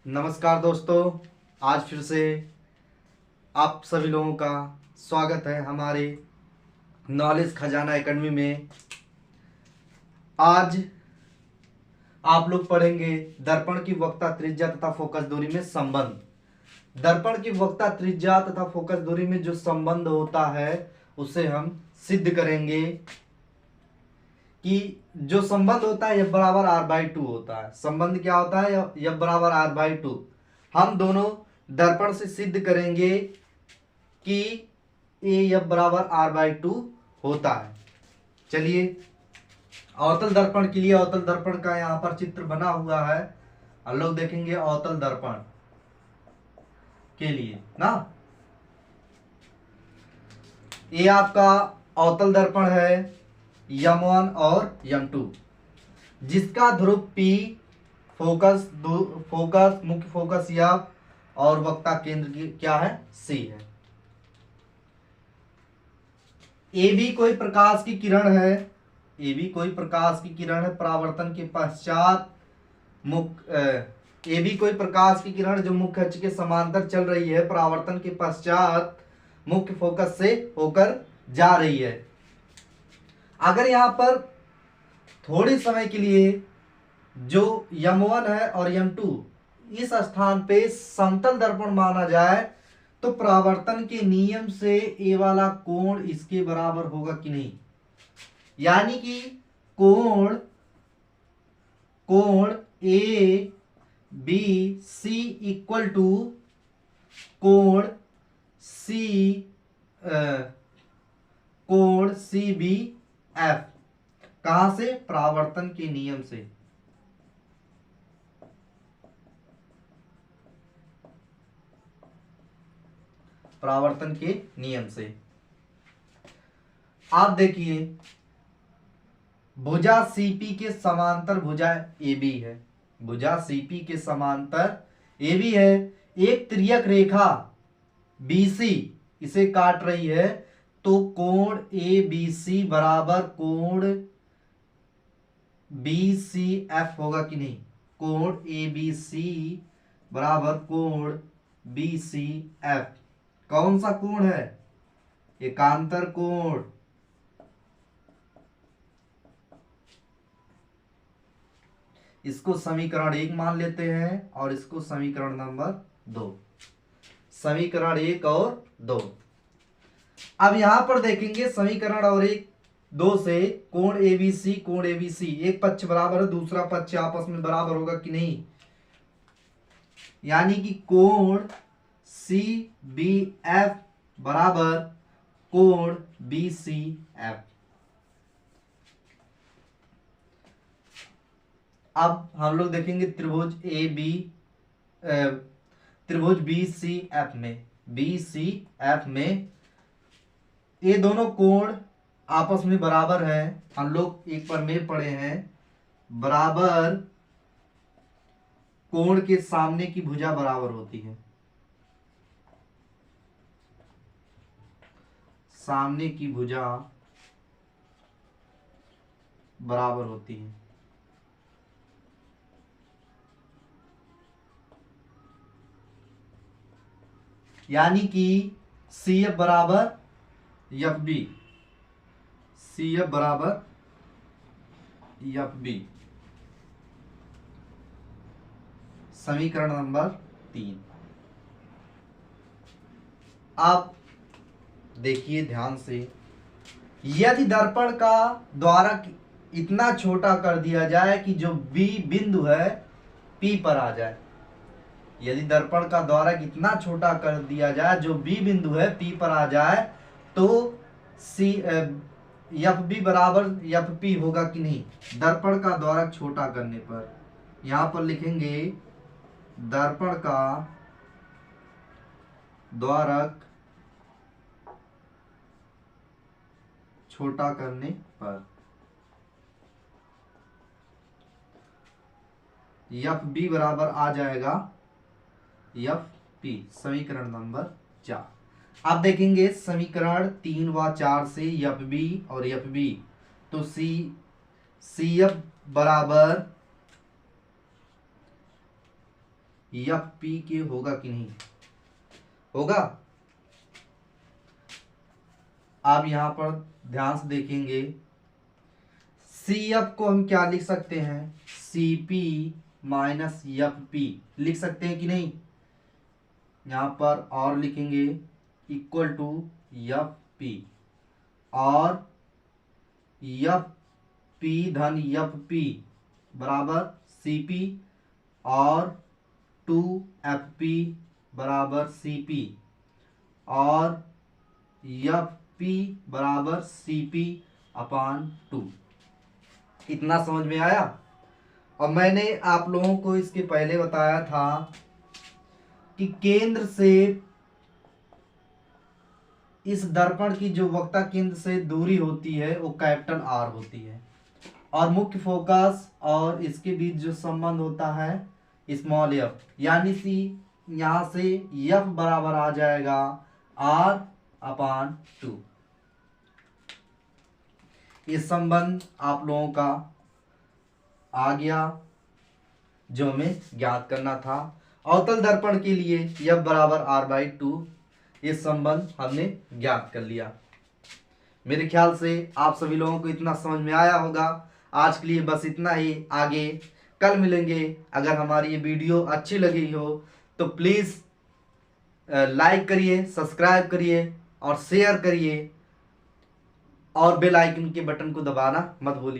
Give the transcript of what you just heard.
नमस्कार दोस्तों। आज फिर से आप सभी लोगों का स्वागत है हमारे नॉलेज खजाना एकेडमी में। आज आप लोग पढ़ेंगे दर्पण की वक्ता त्रिज्या तथा फोकस दूरी में संबंध। दर्पण की वक्ता त्रिज्या तथा फोकस दूरी में जो संबंध होता है उसे हम सिद्ध करेंगे कि जो संबंध होता है F बराबर R/2 होता है। संबंध क्या होता है? F बराबर R/2। हम दोनों दर्पण से सिद्ध करेंगे कि F बराबर R/2 होता है। चलिए, अवतल दर्पण के लिए अवतल दर्पण का यहाँ पर चित्र बना हुआ है। हम लोग देखेंगे अवतल दर्पण के लिए ना। ये आपका अवतल दर्पण है M1 और M2, जिसका ध्रुव P, फोकस मुख्य फोकस F और वक्ता केंद्र की क्या है? C है। AB कोई प्रकाश की किरण है। AB कोई प्रकाश की किरण है परावर्तन के पश्चात AB कोई प्रकाश की किरण जो मुख्य अक्ष के समांतर चल रही है, परावर्तन के पश्चात मुख्य फोकस से होकर जा रही है। अगर यहां पर थोड़े समय के लिए जो M1 है और M2 इस स्थान पे समतल दर्पण माना जाए तो परावर्तन के नियम से ए वाला कोण इसके बराबर होगा कि नहीं? यानी कि कोण A B C equal to कोण सी बी एफ। कहां से? परावर्तन के नियम से। परावर्तन के नियम से आप देखिए, भुजा सीपी के समांतर भुजा AB है। भुजा सीपी के समांतर AB है। एक तिर्यक रेखा BC इसे काट रही है, तो कोण ABC बराबर कोण BCF होगा कि नहीं? कोण ABC बराबर कोण BCF। कौन सा कोण है? एकांतर कोण। इसको समीकरण 1 मान लेते हैं और इसको समीकरण नंबर 2। समीकरण 1 और 2। अब यहां पर देखेंगे समीकरण और 1 2 से कोण ABC एक पक्ष बराबर है, दूसरा पक्ष आपस में बराबर होगा कि नहीं? यानी कि कोण CBF बराबर कोण BCF। अब हम लोग देखेंगे त्रिभुज त्रिभुज BCF में ये दोनों कोण आपस में बराबर है। हम लोग एक प्रमेय पढ़े हैं, बराबर कोण के सामने की भुजा बराबर होती है। सामने की भुजा बराबर होती है। यानी कि CF बराबर FB। CF बराबर FB। समीकरण नंबर 3। आप देखिए ध्यान से, यदि दर्पण का द्वारक इतना छोटा कर दिया जाए कि जो B बिंदु है P पर आ जाए। यदि दर्पण का द्वारक इतना छोटा कर दिया जाए जो B बिंदु है P पर आ जाए तो FB बराबर FP होगा कि नहीं? दर्पण का द्वारक छोटा करने पर यहां पर लिखेंगे दर्पण का द्वारक छोटा करने पर FB बराबर आ जाएगा FP। समीकरण नंबर 4। आप देखेंगे समीकरण 3 व 4 से FB और FB, तो CF बराबर एफ पी के होगा कि नहीं होगा। आप यहां पर ध्यान से देखेंगे, सी एफ को हम क्या लिख सकते हैं, C P minus F P लिख सकते हैं कि नहीं। यहां पर और लिखेंगे इक्वल टू एफ पी, और एफ पी धन एफ पी बराबर सी पी, और 2FP बराबर CP, और FP बराबर CP अपान 2। इतना समझ में आया। और मैंने आप लोगों को इसके पहले बताया था कि केंद्र से इस दर्पण की जो वक्ता केंद्र से दूरी होती है वो कैपिटल R होती है, और मुख्य फोकस और इसके बीच जो संबंध होता है स्मॉल एफ, यानी सी यहां से एफ बराबर आ जाएगा R अपान 2। ये संबंध आप लोगों का आ गया जो हमें ज्ञात करना था। अवतल दर्पण के लिए एफ बराबर R/2, ये संबंध हमने ज्ञात कर लिया। मेरे ख्याल से आप सभी लोगों को इतना समझ में आया होगा। आज के लिए बस इतना ही, आगे कल मिलेंगे। अगर हमारी ये वीडियो अच्छी लगी हो तो प्लीज़ लाइक करिए, सब्सक्राइब करिए और शेयर करिए, और बेल आइकन के बटन को दबाना मत भूलिए।